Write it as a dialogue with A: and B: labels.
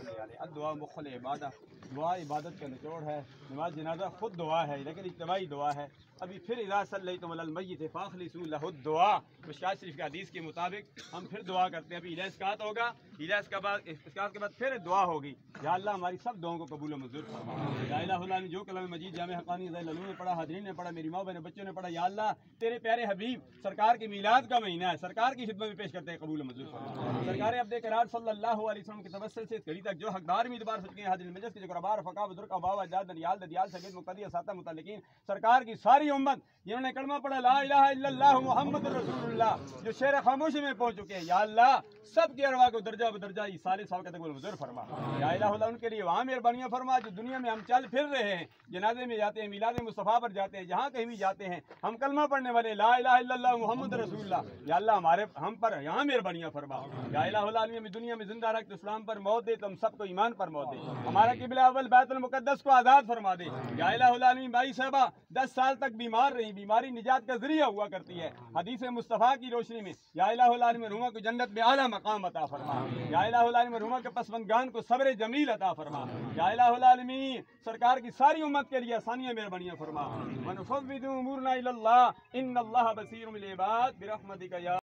A: صلی علیہ الدعاء مخل عبادت، دعا عبادت کا نچوڑ ہے، نماز جنازہ خود دعا ہے لیکن اجتماعی دعا ہے۔ ابھی پھر اذا صلیتم علی المیت فاخلصوا لہ الدعاء، مشکوٰۃ شریف کے حدیث کے مطابق ہم پھر دعا کرتے ہیں۔ ابھی الہ اسقاط ہوگا، الہ اسقاط کے بعد پھر دعا ہوگی، یا اللہ ہماری سب دعاؤں کو قبول و منظور فرما۔ یا الہ الا انت، جو کلام مجید جامع حقانی ذیل نے پڑھا، حاضرین نے پڑھا، میری ماں بہن بچوں نے پڑھا، یا اللہ تیرے پیارے حبیب سرکار کی میلاد کا مہینہ ہے، سرکار کی خدمت میں پیش کرتے ہیں، قبول و منظور فرما۔ سرکار عبد قرار صلی اللہ علیہ وسلم کے توسل سے اس گھڑی تک جو حقدار امیدوار ہو چکے ہیں، حاضرین مجلس کے جو قربا رفقا بزرگ اباء اجداد دنیال ددیال سید مقتدی اساتذہ متعلقین، سرکار کی ساری امت جنہوں نے کلمہ پڑھا لا الہ الا اللہ محمد رسول اللہ، جو شعر خاموشی میں پہنچ چکے ہیں، یا اللہ سب کی ارواح کو درجہ بدرجہ ایصال ثواب کا قبول منظور فرما۔ یا الہ اللہ ان کے لیے وہاں مہربانیاں فرما جو دنیا میں ہم چل پھر رہے ہیں، جنازے میں جاتے ہیں، میلاد مصطفیٰ پر جاتے ہیں، جہاں کہیں بھی جاتے ہیں، ہم کلمہ پڑھنے والے لا الہ الا اللہ محمد رسول اللہ، یا اللہ ہم پر یہاں مہربانیاں فرما۔ یا الہ العالمین میں دنیا میں زندہ رکھ، اسلام پر موت دے، تم سب کو ایمان پر موت دے، ہمارا قبلہ اول بیت المقدس کو آزاد فرما دے۔ یا الہ العالمین بھائی صاحبہ 10 سال تک بیمار رہی، بیماری نجات کا ذریعہ ہوا کرتی ہے، حدیث مصطفیٰ کی روشنی میں یا الہ العالمین مرحومہ کو جنت میں اعلیٰ مقام عطا فرما۔ یا الہ العالمین مرحومہ کے پسماندگان کو صبر جمیل عطا فرما۔ یا الہ العالمین سرکار کی ساری امت کے لیے آسانیاں مہربانیاں فرما۔ ونفوض امورنا الی اللہ ان اللہ بصیر بالعباد برحمتک یا